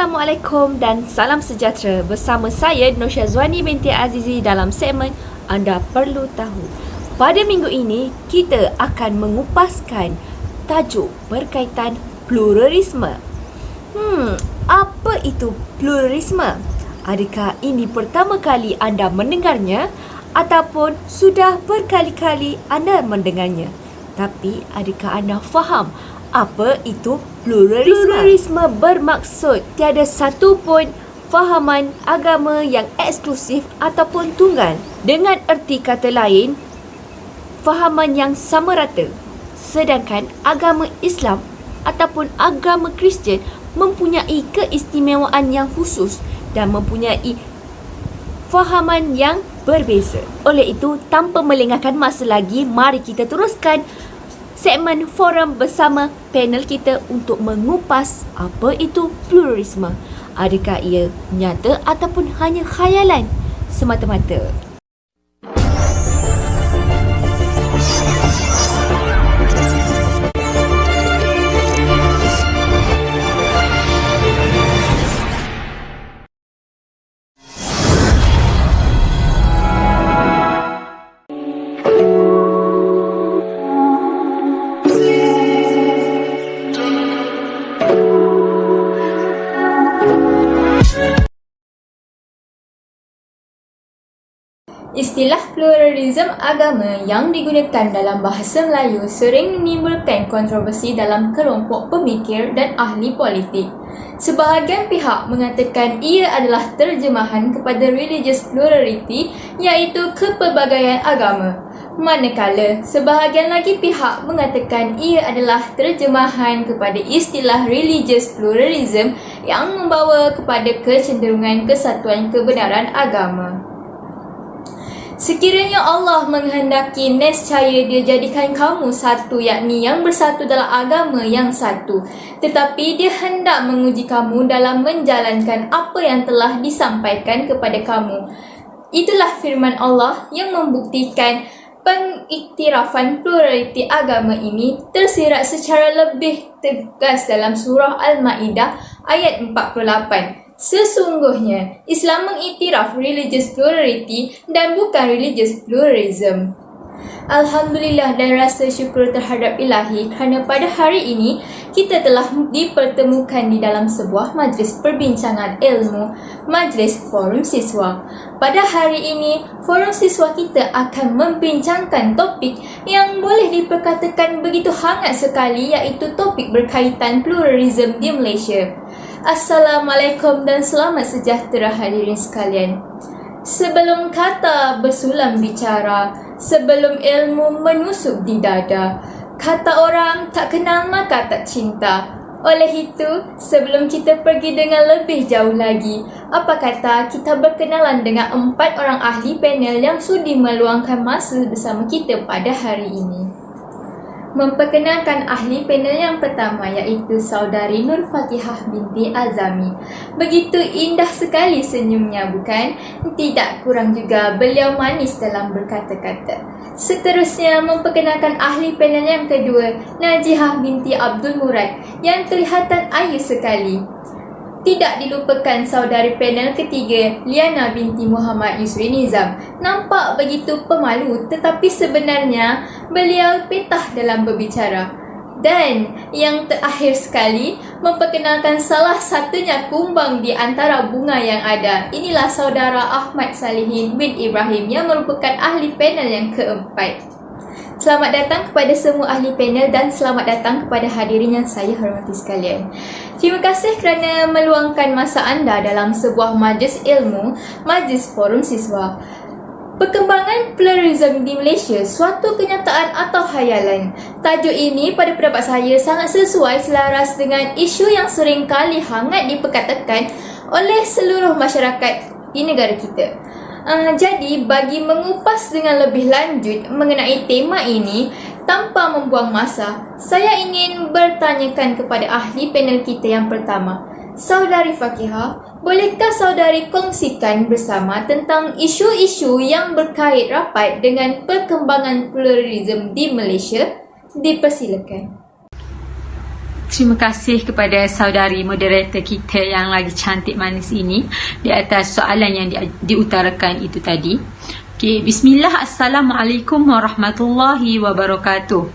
Assalamualaikum dan salam sejahtera. Bersama saya Nur Syazwani binti Azizi dalam segmen Anda Perlu Tahu. Pada minggu ini kita akan mengupaskan tajuk berkaitan pluralisme. Apa itu pluralisme? Adakah ini pertama kali anda mendengarnya ataupun sudah berkali-kali anda mendengarnya? Tapi adakah anda faham apa itu pluralisme? Pluralisme bermaksud tiada satu pun fahaman agama yang eksklusif ataupun tunggal. Dengan erti kata lain, fahaman yang sama rata. Sedangkan agama Islam ataupun agama Kristian mempunyai keistimewaan yang khusus dan mempunyai fahaman yang berbeza. Oleh itu, tanpa melengahkan masa lagi, mari kita teruskan segmen forum bersama panel kita untuk mengupas apa itu pluralisme. Adakah ia nyata ataupun hanya khayalan semata-mata? Istilah pluralisme agama yang digunakan dalam bahasa Melayu sering menimbulkan kontroversi dalam kelompok pemikir dan ahli politik. Sebahagian pihak mengatakan ia adalah terjemahan kepada religious plurality, iaitu kepelbagaian agama. Manakala sebahagian lagi pihak mengatakan ia adalah terjemahan kepada istilah religious pluralism yang membawa kepada kecenderungan kesatuan kebenaran agama. Sekiranya Allah menghendaki, nescaya Dia jadikan kamu satu, yakni yang bersatu dalam agama yang satu. Tetapi Dia hendak menguji kamu dalam menjalankan apa yang telah disampaikan kepada kamu. Itulah firman Allah yang membuktikan pengiktirafan pluraliti agama ini tersirat secara lebih tegas dalam surah Al-Ma'idah ayat 48. Sesungguhnya, Islam mengiktiraf religious plurality dan bukan religious pluralism. Alhamdulillah dan rasa syukur terhadap Ilahi kerana pada hari ini kita telah dipertemukan di dalam sebuah majlis perbincangan ilmu, majlis Forum Siswa. Pada hari ini, Forum Siswa kita akan membincangkan topik yang boleh diperkatakan begitu hangat sekali, iaitu topik berkaitan pluralism di Malaysia. Assalamualaikum dan selamat sejahtera hadirin sekalian. Sebelum kata bersulam bicara, sebelum ilmu menusuk di dada, kata orang tak kenal maka tak cinta. Oleh itu, sebelum kita pergi dengan lebih jauh lagi, apa kata kita berkenalan dengan 4 orang ahli panel yang sudi meluangkan masa bersama kita pada hari ini. Memperkenalkan ahli panel yang pertama, iaitu saudari Nur Fatihah binti Azami. Begitu indah sekali senyumnya, bukan? Tidak kurang juga beliau manis dalam berkata-kata. Seterusnya memperkenalkan ahli panel yang kedua, Najihah binti Abdul Murad, yang kelihatan ayu sekali. Tidak dilupakan saudari panel ketiga, Liana binti Muhammad Yusri Nizam. Nampak begitu pemalu, tetapi sebenarnya beliau petah dalam berbicara. Dan yang terakhir sekali, memperkenalkan salah satunya kumbang di antara bunga yang ada. Inilah saudara Ahmad Salihin bin Ibrahim yang merupakan ahli panel yang keempat. Selamat datang kepada semua ahli panel dan selamat datang kepada hadirin yang saya hormati sekalian. Terima kasih kerana meluangkan masa anda dalam sebuah majlis ilmu, majlis Forum Siswa. Perkembangan pluralism di Malaysia, suatu kenyataan atau khayalan? Tajuk ini pada pendapat saya sangat sesuai selaras dengan isu yang sering kali hangat diperkatakan oleh seluruh masyarakat di negara kita. Jadi, bagi mengupas dengan lebih lanjut mengenai tema ini, tanpa membuang masa, saya ingin bertanyakan kepada ahli panel kita yang pertama. Saudari Fakihah, bolehkah saudari kongsikan bersama tentang isu-isu yang berkait rapat dengan perkembangan pluralism di Malaysia? Dipersilakan. Terima kasih kepada saudari moderator kita yang lagi cantik manis ini di atas soalan yang diutarakan itu tadi. Okay, bismillah, assalamualaikum warahmatullahi wabarakatuh.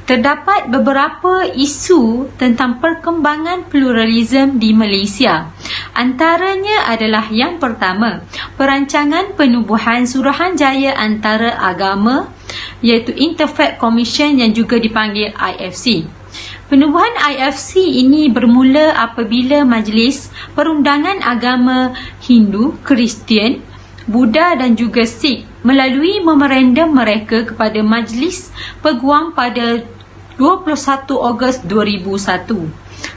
Terdapat beberapa isu tentang perkembangan pluralisme di Malaysia. Antaranya adalah yang pertama, perancangan penubuhan Suruhanjaya Antara Agama iaitu Interfaith Commission yang juga dipanggil IFC. Penubuhan IFC ini bermula apabila Majlis Perundangan Agama Hindu, Kristian, Buddha dan juga Sikh melalui memorandum mereka kepada Majlis Peguam pada 21 Ogos 2001.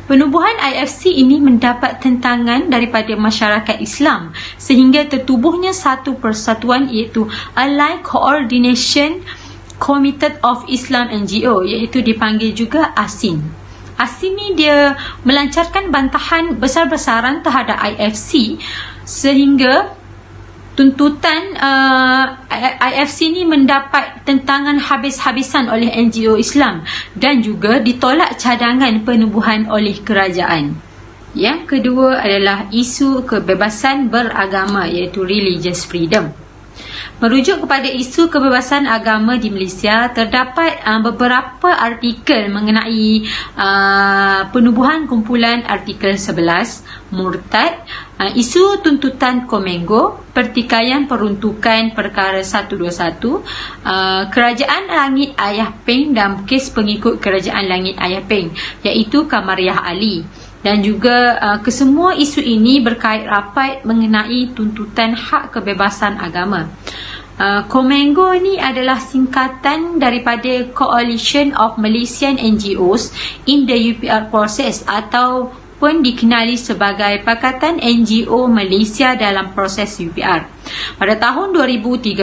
Penubuhan IFC ini mendapat tentangan daripada masyarakat Islam sehingga tertubuhnya satu persatuan iaitu Allied Coordination Committee of Islam NGO iaitu dipanggil juga ASIN. ASIN ni dia melancarkan bantahan besar-besaran terhadap IFC sehingga tuntutan IFC ni mendapat tentangan habis-habisan oleh NGO Islam dan juga ditolak cadangan penubuhan oleh kerajaan. Yang kedua adalah isu kebebasan beragama iaitu religious freedom. Merujuk kepada isu kebebasan agama di Malaysia, terdapat beberapa artikel mengenai penubuhan kumpulan artikel 11, murtad, isu tuntutan Komengo, pertikaian peruntukan perkara 121, kerajaan Langit Ayah Peng dan kes pengikut kerajaan Langit Ayah Peng iaitu Kamariah Ali. Dan juga kesemua isu ini berkait rapat mengenai tuntutan hak kebebasan agama. Komengo ni adalah singkatan daripada Coalition of Malaysian NGOs in the UPR Process ataupun dikenali sebagai Pakatan NGO Malaysia dalam proses UPR. Pada tahun 2013,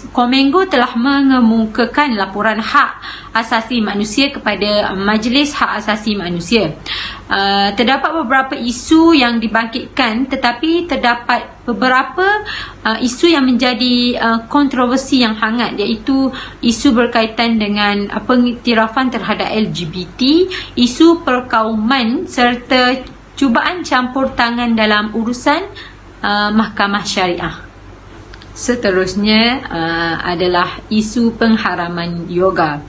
Komengo telah mengemukakan laporan hak asasi manusia kepada Majlis Hak Asasi Manusia. Terdapat beberapa isu yang dibangkitkan tetapi terdapat beberapa isu yang menjadi kontroversi yang hangat iaitu isu berkaitan dengan pengiktirafan terhadap LGBT, isu perkauman serta cubaan campur tangan dalam urusan mahkamah syariah. Seterusnya adalah isu pengharaman yoga.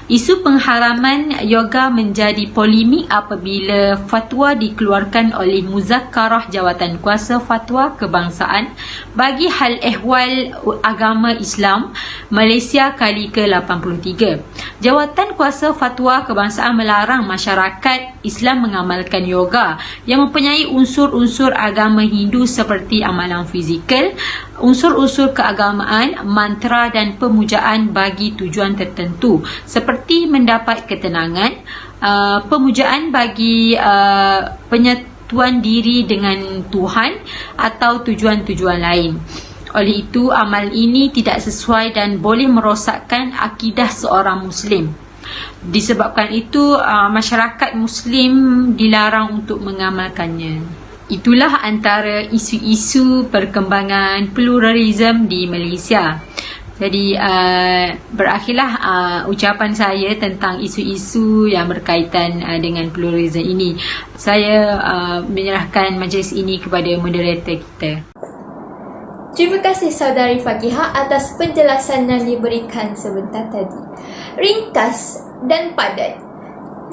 Isu pengharaman yoga menjadi polemik apabila fatwa dikeluarkan oleh Muzakarah Jawatan Kuasa Fatwa Kebangsaan bagi hal ehwal agama Islam Malaysia kali ke-83. Jawatan Kuasa Fatwa Kebangsaan melarang masyarakat Islam mengamalkan yoga yang mempunyai unsur-unsur agama Hindu seperti amalan fizikal, unsur-unsur keagamaan, mantra dan pemujaan bagi tujuan tertentu seperti mendapat ketenangan, pemujaan bagi penyatuan diri dengan Tuhan atau tujuan-tujuan lain. Oleh itu, amal ini tidak sesuai dan boleh merosakkan akidah seorang Muslim. Disebabkan itu, masyarakat Muslim dilarang untuk mengamalkannya. Itulah antara isu-isu perkembangan pluralisme di Malaysia. Jadi berakhirlah ucapan saya tentang isu-isu yang berkaitan dengan pluralisme ini. Saya menyerahkan majlis ini kepada moderator kita. Terima kasih saudari Fakihah atas penjelasan yang diberikan sebentar tadi. Ringkas dan padat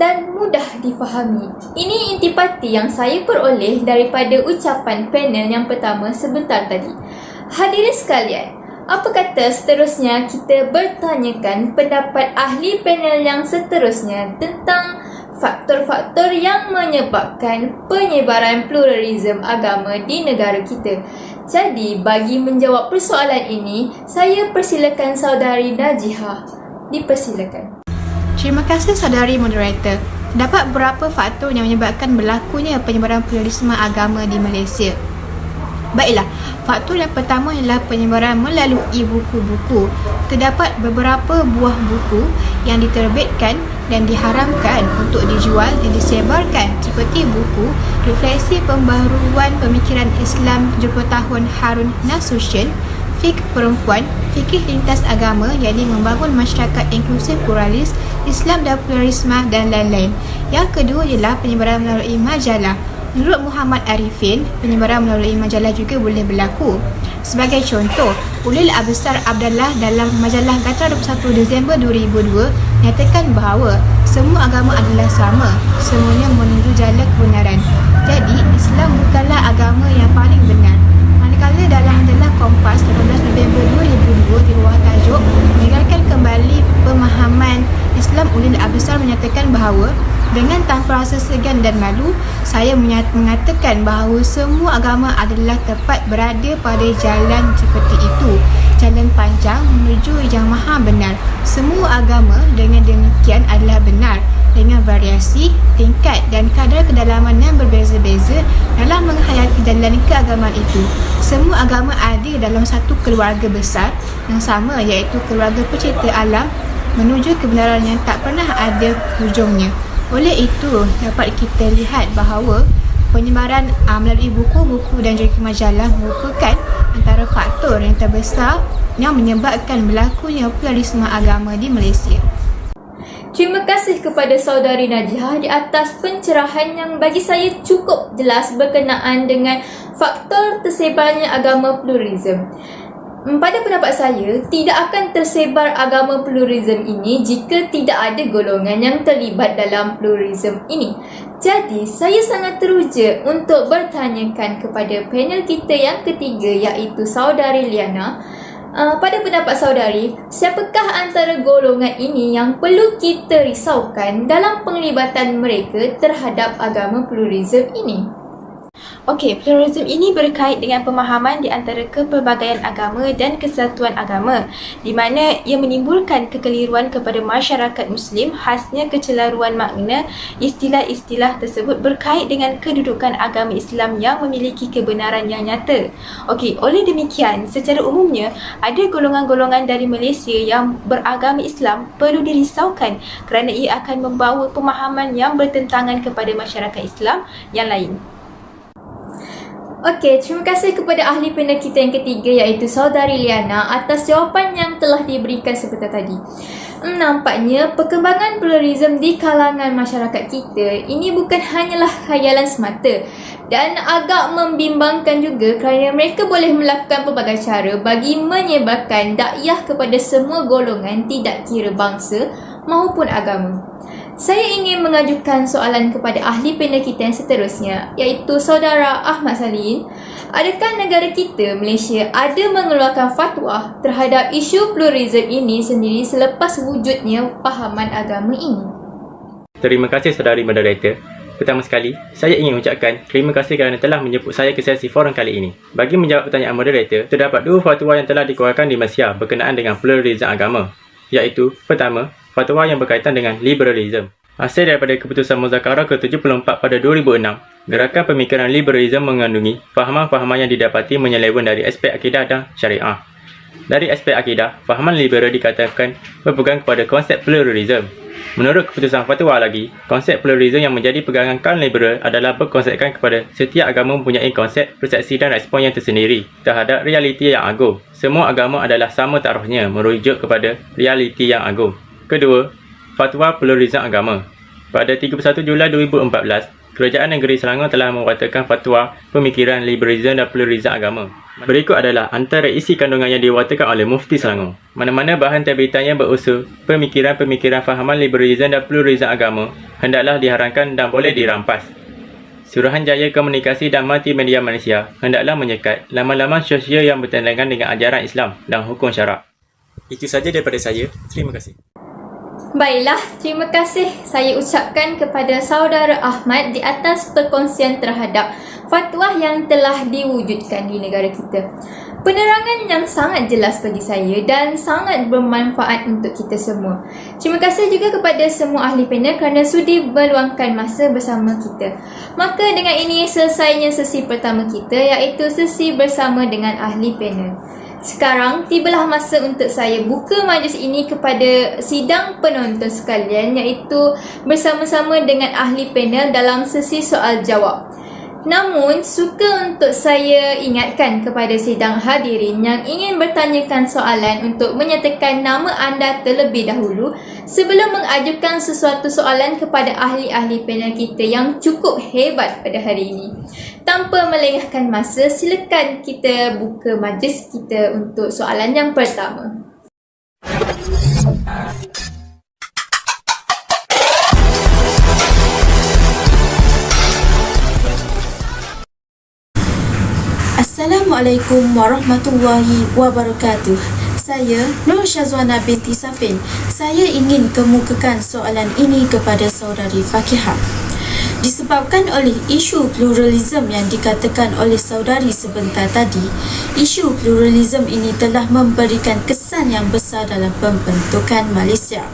dan mudah difahami. Ini intipati yang saya peroleh daripada ucapan panel yang pertama sebentar tadi. Hadirin sekalian, apa kata seterusnya kita bertanyakan pendapat ahli panel yang seterusnya tentang faktor-faktor yang menyebabkan penyebaran pluralisme agama di negara kita. Jadi, bagi menjawab persoalan ini, saya persilakan saudari Najihah. Dipersilakan. Terima kasih saudari moderator. Terdapat beberapa faktor yang menyebabkan berlakunya penyebaran pluralisme agama di Malaysia. Baiklah, faktor yang pertama ialah penyebaran melalui buku-buku. Terdapat beberapa buah buku yang diterbitkan dan diharamkan untuk dijual dan disebarkan seperti buku Refleksi Pembaharuan Pemikiran Islam 70 Tahun Harun Nasution, Fiqh Perempuan, Fikih Lintas Agama, yakni membangun masyarakat inklusif pluralis, Islam dan pluralisme dan lain-lain. Yang kedua ialah penyebaran melalui majalah. Menurut Muhammad Arifin, penyebaran melalui majalah juga boleh berlaku. Sebagai contoh, Ulil Absar Abdallah dalam majalah Gatra 21 Disember 2002 nyatakan bahawa semua agama adalah sama, semuanya menuju jalan kebenaran. Jadi, Islam bukanlah agama yang paling benar. Manakala dalam majalah Kompas 18 November 2002 di bawah tajuk meninggalkan kembali pemahaman Islam, Ulil Absar menyatakan bahawa dengan tanpa rasa segan dan malu, saya mengatakan bahawa semua agama adalah tepat berada pada jalan seperti itu. Jalan panjang menuju yang maha benar. Semua agama dengan demikian adalah benar dengan variasi, tingkat dan kadar kedalaman yang berbeza-beza dalam menghayati jalan keagamaan itu. Semua agama ada dalam satu keluarga besar yang sama, iaitu keluarga pencipta alam menuju kebenaran yang tak pernah ada hujungnya. Oleh itu, dapat kita lihat bahawa penyebaran melalui buku-buku dan juga majalah merupakan antara faktor yang terbesar yang menyebabkan berlakunya pluralisme agama di Malaysia. Terima kasih kepada saudari Najihah di atas pencerahan yang bagi saya cukup jelas berkenaan dengan faktor tersebarnya agama pluralisme. Pada pendapat saya, tidak akan tersebar agama pluralisme ini jika tidak ada golongan yang terlibat dalam pluralisme ini. Jadi, saya sangat teruja untuk bertanyakan kepada panel kita yang ketiga, iaitu saudari Liana. Pada pendapat saudari, siapakah antara golongan ini yang perlu kita risaukan dalam penglibatan mereka terhadap agama pluralisme ini? Okey, pluralisme ini berkait dengan pemahaman di antara kepelbagaian agama dan kesatuan agama, di mana ia menimbulkan kekeliruan kepada masyarakat Muslim, khasnya kecelaruan makna istilah-istilah tersebut berkait dengan kedudukan agama Islam yang memiliki kebenaran yang nyata. Okey, oleh demikian, secara umumnya ada golongan-golongan dari Malaysia yang beragama Islam perlu dirisaukan kerana ia akan membawa pemahaman yang bertentangan kepada masyarakat Islam yang lain. Okey, terima kasih kepada ahli panel kita yang ketiga, iaitu saudari Liana, atas jawapan yang telah diberikan sebentar tadi. Nampaknya perkembangan pluralisme di kalangan masyarakat kita ini bukan hanyalah khayalan semata dan agak membimbangkan juga kerana mereka boleh melakukan pelbagai cara bagi menyebarkan dakwah kepada semua golongan, tidak kira bangsa maupun agama. Saya ingin mengajukan soalan kepada ahli panel kita yang seterusnya, iaitu saudara Ahmad Salihin. Adakah negara kita, Malaysia, ada mengeluarkan fatwa terhadap isu pluralisme ini sendiri selepas wujudnya fahaman agama ini? Terima kasih saudari moderator. Pertama sekali, saya ingin ucapkan terima kasih kerana telah menjemput saya ke sesi forum kali ini. Bagi menjawab pertanyaan moderator, terdapat dua fatwa yang telah dikeluarkan di Malaysia berkenaan dengan pluralisme agama, iaitu pertama, fatwa yang berkaitan dengan liberalisme. Hasil daripada keputusan Muzakarah ke-74 pada 2006, gerakan pemikiran liberalisme mengandungi fahaman-fahaman yang didapati menyeleweng dari aspek akidah dan syariah. Dari aspek akidah, fahaman liberal dikatakan berpegang kepada konsep pluralisme. Menurut keputusan fatwa lagi, konsep pluralisme yang menjadi pegangan kaum liberal adalah berkonsepkan kepada setiap agama mempunyai konsep, persepsi dan respon yang tersendiri terhadap realiti yang agung. Semua agama adalah sama taruhnya, merujuk kepada realiti yang agung. Kedua, Fatwa Pluralisme Agama. Pada 31 Julai 2014, Kerajaan Negeri Selangor telah mewatakan fatwa pemikiran liberalisme dan pluralisme agama. Berikut adalah antara isi kandungan yang diwatakan oleh Mufti Selangor. Mana-mana bahan terbitannya berusul pemikiran-pemikiran fahaman liberalisme dan pluralisme agama hendaklah diharamkan dan boleh dirampas. Suruhanjaya Komunikasi dan Multimedia Malaysia hendaklah menyekat laman-laman sosial yang bertentangan dengan ajaran Islam dan hukum syarak. Itu saja daripada saya. Terima kasih. Baiklah, terima kasih saya ucapkan kepada saudara Ahmad di atas perkongsian terhadap fatwa yang telah diwujudkan di negara kita. Penerangan yang sangat jelas bagi saya dan sangat bermanfaat untuk kita semua. Terima kasih juga kepada semua ahli panel kerana sudi meluangkan masa bersama kita. Maka dengan ini selesainya sesi pertama kita, iaitu sesi bersama dengan ahli panel. Sekarang tibalah masa untuk saya buka majlis ini kepada sidang penonton sekalian, iaitu bersama-sama dengan ahli panel dalam sesi soal jawab. Namun, suka untuk saya ingatkan kepada sidang hadirin yang ingin bertanyakan soalan untuk menyatakan nama anda terlebih dahulu sebelum mengajukan sesuatu soalan kepada ahli-ahli panel kita yang cukup hebat pada hari ini. Tanpa melengahkan masa, silakan kita buka majlis kita untuk soalan yang pertama. Assalamualaikum warahmatullahi wabarakatuh. Saya Nur Syazwana binti Safin. Saya ingin kemukakan soalan ini kepada saudari Fakihah. Disebabkan oleh isu pluralism yang dikatakan oleh saudari sebentar tadi, isu pluralism ini telah memberikan kesan yang besar dalam pembentukan Malaysia.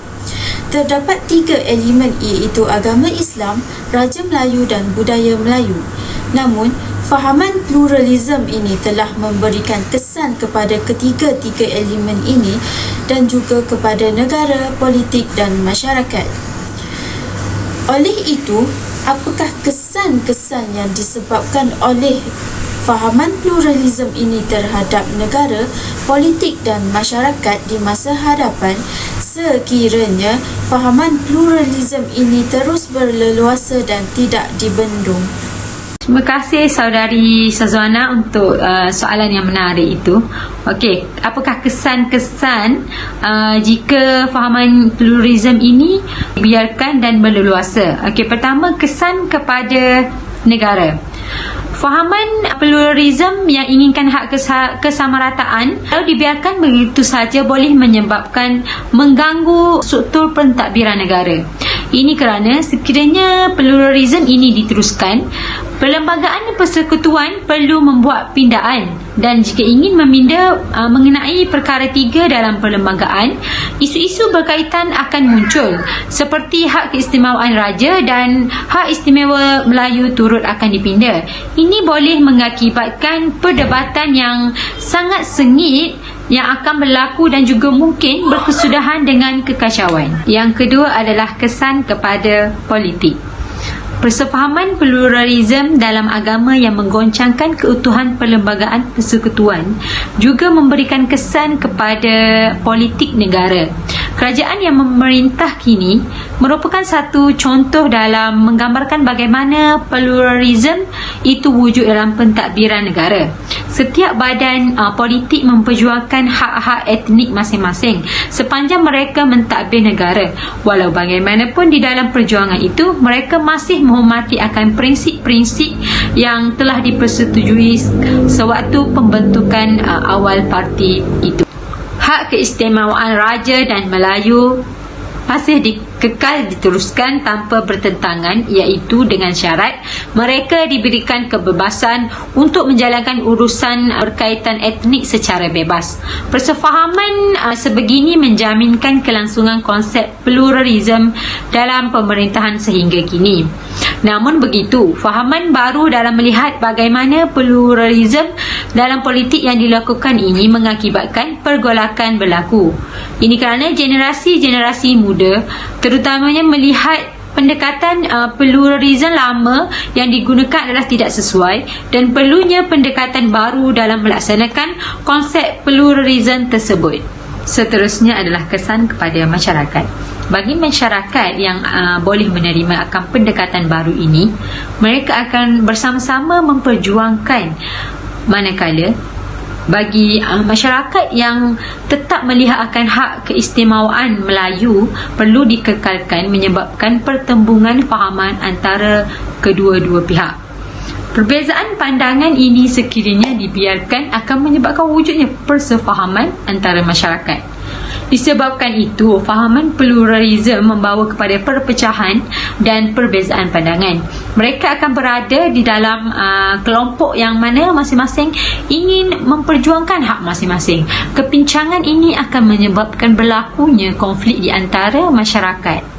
Terdapat 3 elemen iaitu agama Islam, Raja Melayu dan budaya Melayu. Namun, fahaman pluralism ini telah memberikan kesan kepada ketiga-tiga elemen ini dan juga kepada negara, politik dan masyarakat. Oleh itu, apakah kesan-kesan yang disebabkan oleh fahaman pluralism ini terhadap negara, politik dan masyarakat di masa hadapan sekiranya fahaman pluralism ini terus berleluasa dan tidak dibendung? Terima kasih saudari Syazwana untuk soalan yang menarik itu. Okey, apakah kesan-kesan jika fahaman pluralism ini dibiarkan dan berleluasa? Okey, pertama, kesan kepada negara. Fahaman pluralism yang inginkan hak kesamarataan kalau dibiarkan begitu saja boleh menyebabkan mengganggu struktur pentadbiran negara. Ini kerana sekiranya pluralism ini diteruskan, perlembagaan persekutuan perlu membuat pindaan, dan jika ingin meminda mengenai perkara 3 dalam perlembagaan, isu-isu berkaitan akan muncul seperti hak keistimewaan raja dan hak istimewa Melayu turut akan dipinda. Ini boleh mengakibatkan perdebatan yang sangat sengit yang akan berlaku dan juga mungkin berkesudahan dengan kekacauan. Yang kedua adalah kesan kepada politik. Persefahaman pluralism dalam agama yang menggoncangkan keutuhan perlembagaan persekutuan juga memberikan kesan kepada politik negara. Kerajaan yang memerintah kini merupakan satu contoh dalam menggambarkan bagaimana pluralism itu wujud dalam pentadbiran negara. Setiap badan politik memperjuangkan hak-hak etnik masing-masing sepanjang mereka mentadbir negara. Walau bagaimanapun di dalam perjuangan itu, mereka masih menghormati akan prinsip-prinsip yang telah dipersetujui sewaktu pembentukan awal parti itu. Hak keistimewaan Raja dan Melayu masih kekal diteruskan tanpa bertentangan, iaitu dengan syarat mereka diberikan kebebasan untuk menjalankan urusan berkaitan etnik secara bebas. Persefahaman sebegini menjaminkan kelangsungan konsep pluralism dalam pemerintahan sehingga kini. Namun begitu, fahaman baru dalam melihat bagaimana pluralism dalam politik yang dilakukan ini mengakibatkan pergolakan berlaku. Ini kerana generasi-generasi muda terutamanya melihat pendekatan pluralism lama yang digunakan adalah tidak sesuai dan perlunya pendekatan baru dalam melaksanakan konsep pluralism tersebut. Seterusnya adalah kesan kepada masyarakat. Bagi masyarakat yang boleh menerima akan pendekatan baru ini, mereka akan bersama-sama memperjuangkan, manakala bagi masyarakat yang tetap melihat akan hak keistimewaan Melayu perlu dikekalkan menyebabkan pertembungan fahaman antara kedua-dua pihak. Perbezaan pandangan ini sekiranya dibiarkan akan menyebabkan wujudnya persefahaman antara masyarakat. Disebabkan itu, fahaman pluralism membawa kepada perpecahan dan perbezaan pandangan. Mereka akan berada di dalam kelompok yang mana masing-masing ingin memperjuangkan hak masing-masing. Kepincangan ini akan menyebabkan berlakunya konflik di antara masyarakat.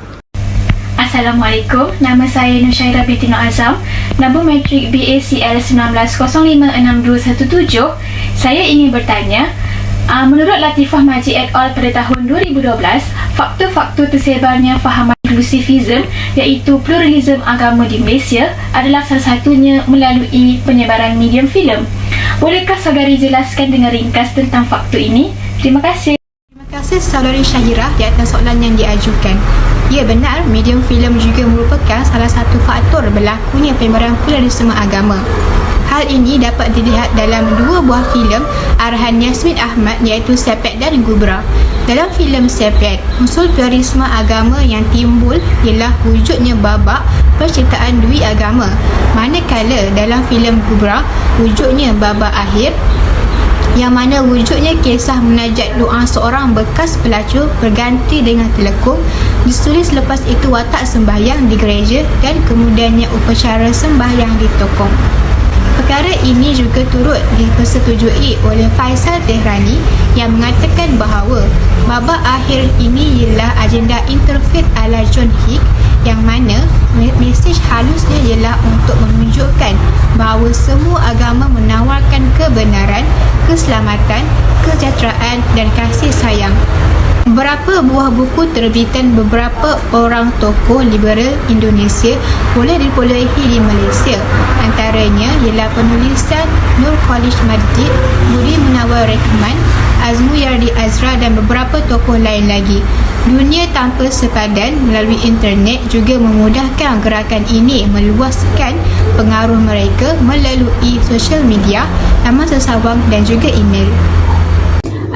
Assalamualaikum, nama saya Nur Syairah binti Nur Azam, nombor matrik BACL 19056217. Saya ingin bertanya, menurut Latifah Majid et al. Pada tahun 2012, faktor-faktor tersebarnya fahaman inklusifisme iaitu pluralisme agama di Malaysia adalah salah satunya melalui penyebaran medium filem. Bolehkah saudari jelaskan dengan ringkas tentang faktor ini? Terima kasih. Terima kasih saudari Syahirah di atas soalan yang diajukan. Ya benar, medium filem juga merupakan salah satu faktor berlakunya penyebaran pluralisme agama. Hal ini dapat dilihat dalam dua buah filem arahan Yasmin Ahmad iaitu Sepet dan Gubra. Dalam filem Sepet, unsur pluralisme agama yang timbul ialah wujudnya babak penciptaan dui agama. Manakala dalam filem Gubra, wujudnya babak akhir yang mana wujudnya kisah munajat doa seorang bekas pelacur berganti dengan telekung, ditulis lepas itu watak sembahyang di gereja dan kemudiannya upacara sembahyang di tokong. Perkara ini juga turut dipersetujui oleh Faisal Tehrani yang mengatakan bahawa babak akhir ini ialah agenda interfaith ala John Hick yang mana mesej halusnya ialah untuk menunjukkan bahawa semua agama menawarkan kebenaran, keselamatan, kesejahteraan dan kasih sayang. Beberapa buah buku terbitan beberapa orang tokoh liberal Indonesia boleh diperolehi di Malaysia. Antaranya ialah penulisan Nur Khalish Madjid, Budi Munawar Rehman, Azmu Yardi Azra dan beberapa tokoh lain lagi. Dunia tanpa sepadan melalui internet juga memudahkan gerakan ini meluaskan pengaruh mereka melalui sosial media, laman sesawang dan juga email.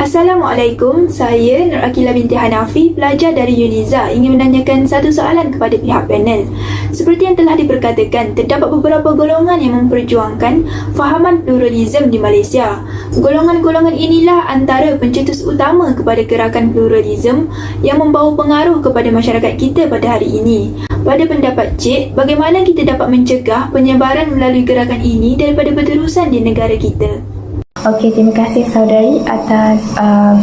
Assalamualaikum, saya Nur Akila binti Hanafi, pelajar dari Uniza, ingin menanyakan satu soalan kepada pihak panel. Seperti yang telah diperkatakan, terdapat beberapa golongan yang memperjuangkan fahaman pluralisme di Malaysia. Golongan-golongan inilah antara pencetus utama kepada gerakan pluralisme yang membawa pengaruh kepada masyarakat kita pada hari ini. Pada pendapat Cik, bagaimana kita dapat mencegah penyebaran melalui gerakan ini daripada berterusan di negara kita? Okey, terima kasih saudari atas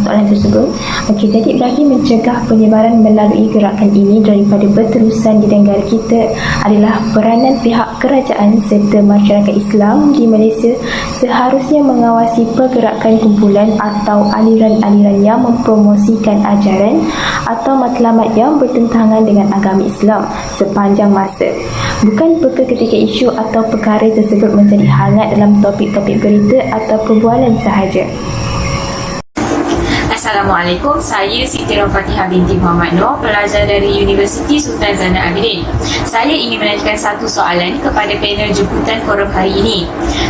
soalan tersebut. Okey, jadi bagi mencegah penyebaran melalui gerakan ini daripada berterusan di negara kita adalah peranan pihak kerajaan serta masyarakat Islam di Malaysia seharusnya mengawasi pergerakan kumpulan atau aliran-aliran yang mempromosikan ajaran atau matlamat yang bertentangan dengan agama Islam sepanjang masa. Bukan ketika isu atau perkara tersebut menjadi hangat dalam topik-topik berita atau perbualan sahaja. Assalamualaikum, saya Siti Fatihah binti Muhammad Noor, pelajar dari Universiti Sultan Zainal Abidin. Saya ingin menanyakan satu soalan kepada panel jemputan forum hari ini.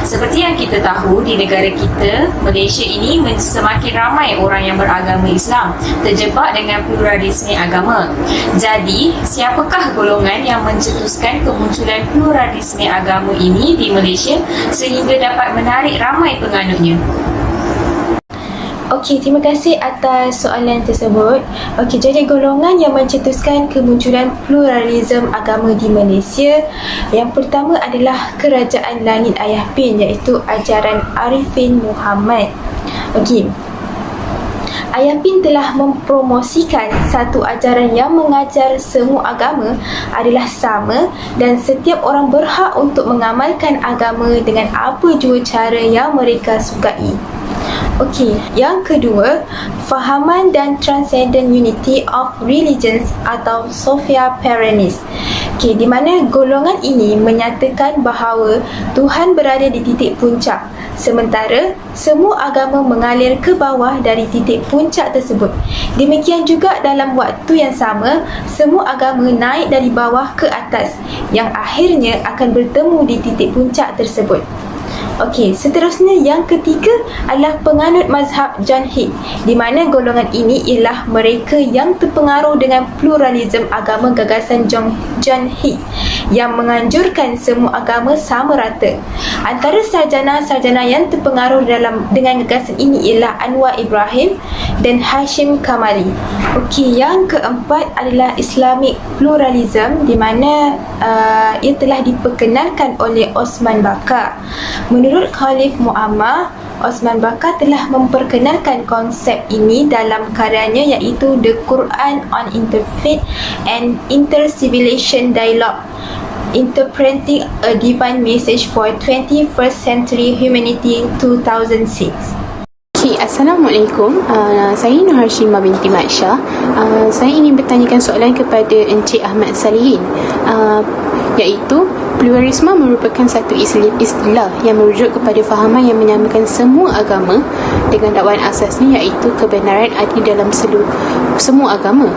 Seperti yang kita tahu, di negara kita, Malaysia ini semakin ramai orang yang beragama Islam terjebak dengan pluralisme agama. Jadi, siapakah golongan yang mencetuskan kemunculan pluralisme agama ini di Malaysia sehingga dapat menarik ramai penganutnya? Okey, terima kasih atas soalan tersebut. Okey, jadi golongan yang mencetuskan kemunculan pluralisme agama di Malaysia, yang pertama adalah Kerajaan Langit Ayah Pin, iaitu ajaran Arifin Muhammad. Okey, Ayah Pin telah mempromosikan satu ajaran yang mengajar semua agama adalah sama dan setiap orang berhak untuk mengamalkan agama dengan apa jua cara yang mereka sukai. Okey, yang kedua, fahaman dan transcendent unity of religions atau Sophia Perennis. Okey, di mana golongan ini menyatakan bahawa Tuhan berada di titik puncak, sementara semua agama mengalir ke bawah dari titik puncak tersebut. Demikian juga dalam waktu yang sama, semua agama naik dari bawah ke atas, yang akhirnya akan bertemu di titik puncak tersebut. Okey, seterusnya yang ketiga adalah penganut mazhab John Hick, di mana golongan ini ialah mereka yang terpengaruh dengan pluralisme agama gagasan John Hick yang menganjurkan semua agama sama rata. Antara sarjana-sarjana yang terpengaruh dengan gagasan ini ialah Anwar Ibrahim dan Hashim Kamali. Okey, yang keempat adalah Islamic pluralism, di mana ia telah diperkenalkan oleh Osman Bakar. Menurut Khalif Muammar, Osman Bakar telah memperkenalkan konsep ini dalam karyanya iaitu The Quran on Interfaith and Intercivilization Dialogue, Interpreting a Divine Message for 21st Century Humanity 2006. Assalamualaikum. Saya Nur Hashimah binti Mat Shah. Saya ingin bertanyakan soalan kepada Encik Ahmad Salihin, iaitu pluralisme merupakan satu istilah yang merujuk kepada fahaman yang menyamakan semua agama dengan dakwaan asasnya, iaitu kebenaran adil dalam semua agama.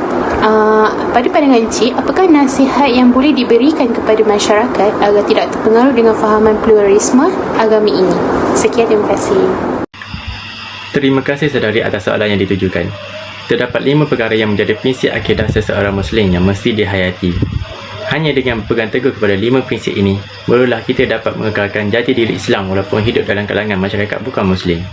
Pada pandangan Encik, apakah nasihat yang boleh diberikan kepada masyarakat agar tidak terpengaruh dengan fahaman pluralisme agama ini? Sekian, terima kasih. Terima kasih saudari atas soalan yang ditujukan. Terdapat 5 perkara yang menjadi prinsip akidah seseorang Muslim yang mesti dihayati. Hanya dengan berpegang teguh kepada 5 prinsip ini, barulah kita dapat mengekalkan jati diri Islam walaupun hidup dalam kalangan masyarakat bukan Muslim.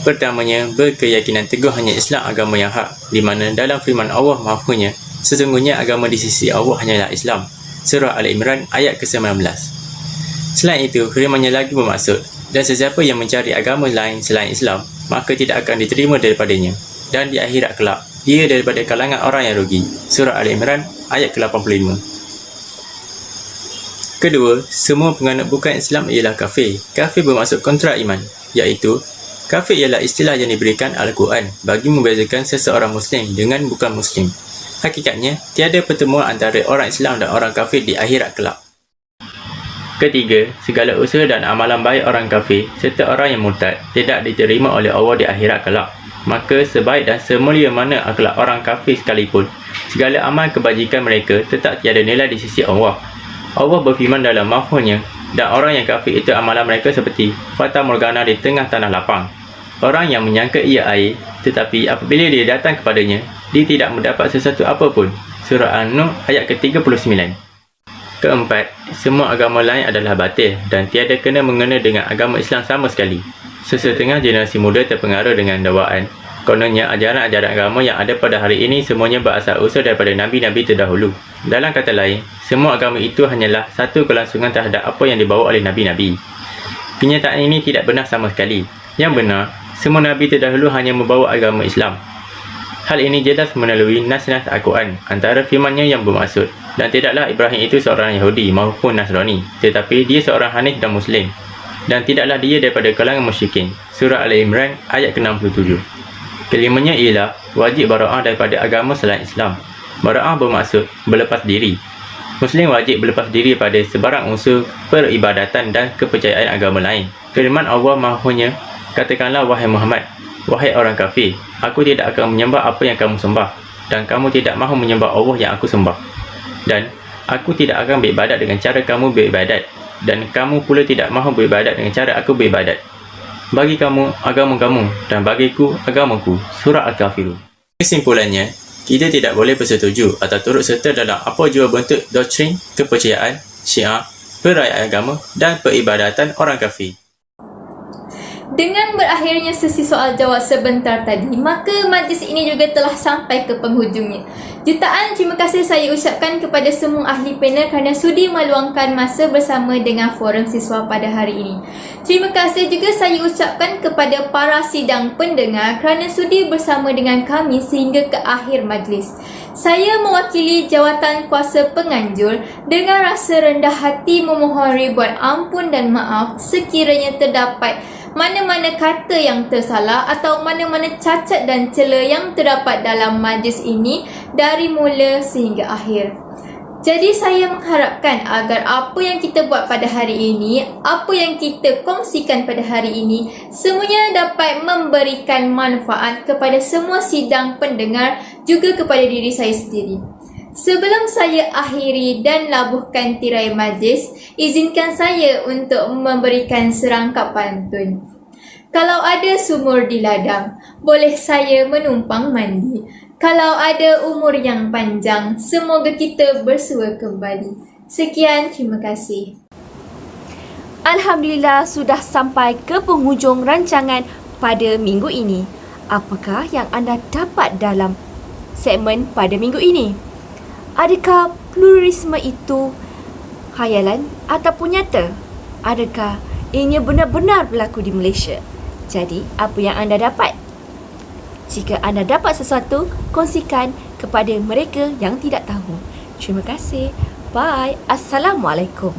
Pertamanya, berkeyakinan teguh hanya Islam agama yang hak, di mana dalam firman Allah Mahfunya, sesungguhnya agama di sisi Allah hanyalah Islam. Surah Al-Imran ayat ke-19. Selain itu, firmannya lagi bermaksud, dan sesiapa yang mencari agama lain selain Islam, maka tidak akan diterima daripadanya. Dan di akhirat kelak, dia daripada kalangan orang yang rugi. Surah Al-Imran ayat ke-85. Kedua, semua penganut bukan Islam ialah kafir. Kafir bermaksud kontra iman, iaitu kafir ialah istilah yang diberikan Al-Quran bagi membezakan seseorang Muslim dengan bukan Muslim. Hakikatnya, tiada pertemuan antara orang Islam dan orang kafir di akhirat kelak. Ketiga, segala usaha dan amalan baik orang kafir serta orang yang murtad tidak diterima oleh Allah di akhirat kelak. Maka sebaik dan semulia mana akhlak orang kafir sekalipun, segala amal kebajikan mereka tetap tiada nilai di sisi Allah. Allah berfirman dalam Mahfunya, dan orang yang kafir itu amalan mereka seperti fata morgana di tengah tanah lapang. Orang yang menyangka ia air, tetapi apabila dia datang kepadanya, dia tidak mendapat sesuatu apapun. Surah An-Nur ayat ke-39. Keempat, semua agama lain adalah batil dan tiada kena-mengena dengan agama Islam sama sekali. Sesetengah generasi muda terpengaruh dengan dakwaan. Kononnya ajaran-ajaran agama yang ada pada hari ini semuanya berasal-usul daripada Nabi-Nabi terdahulu. Dalam kata lain, semua agama itu hanyalah satu kelangsungan terhadap apa yang dibawa oleh Nabi-Nabi. Kenyataan ini tidak benar sama sekali. Yang benar, semua Nabi terdahulu hanya membawa agama Islam. Hal ini jelas melalui nas-nas Al-Quran antara firmannya yang bermaksud, dan tidaklah Ibrahim itu seorang Yahudi maupun Nasrani, tetapi dia seorang Hanif dan Muslim, dan tidaklah dia daripada kalangan musyrikin. Surah Al-Imran ayat ke-67. Kelimanya ialah wajib bara'ah daripada agama selain Islam. Bara'ah bermaksud berlepas diri. Muslim wajib berlepas diri pada sebarang unsur peribadatan dan kepercayaan agama lain. Firman Allah Mahfunya, katakanlah wahai Muhammad, wahai orang kafir, aku tidak akan menyembah apa yang kamu sembah, dan kamu tidak mahu menyembah Allah yang aku sembah. Dan aku tidak akan beribadat dengan cara kamu beribadat, dan kamu pula tidak mahu beribadat dengan cara aku beribadat. Bagi kamu agama kamu, dan bagiku agamaku. Surah Al-Kafirun. Kesimpulannya, kita tidak boleh bersetuju atau turut serta dalam apa jua bentuk doktrin, kepercayaan, syiar, perayaan agama dan peribadatan orang kafir. Dengan berakhirnya sesi soal jawab sebentar tadi, maka majlis ini juga telah sampai ke penghujungnya. Jutaan terima kasih saya ucapkan kepada semua ahli panel kerana sudi meluangkan masa bersama dengan forum siswa pada hari ini. Terima kasih juga saya ucapkan kepada para sidang pendengar kerana sudi bersama dengan kami sehingga ke akhir majlis. Saya mewakili jawatan kuasa penganjur dengan rasa rendah hati memohon ribuan ampun dan maaf sekiranya terdapat mana-mana kata yang tersalah atau mana-mana cacat dan cela yang terdapat dalam majlis ini dari mula sehingga akhir. Jadi saya mengharapkan agar apa yang kita buat pada hari ini, apa yang kita kongsikan pada hari ini, semuanya dapat memberikan manfaat kepada semua sidang pendengar juga kepada diri saya sendiri. Sebelum saya akhiri dan labuhkan tirai majlis, izinkan saya untuk memberikan serangkap pantun. Kalau ada sumur di ladang, boleh saya menumpang mandi. Kalau ada umur yang panjang, semoga kita bersua kembali. Sekian, terima kasih. Alhamdulillah sudah sampai ke penghujung rancangan pada minggu ini. Apakah yang anda dapat dalam segmen pada minggu ini? Adakah pluralisme itu khayalan ataupun nyata? Adakah ianya benar-benar berlaku di Malaysia? Jadi, apa yang anda dapat? Jika anda dapat sesuatu, kongsikan kepada mereka yang tidak tahu. Terima kasih. Bye. Assalamualaikum.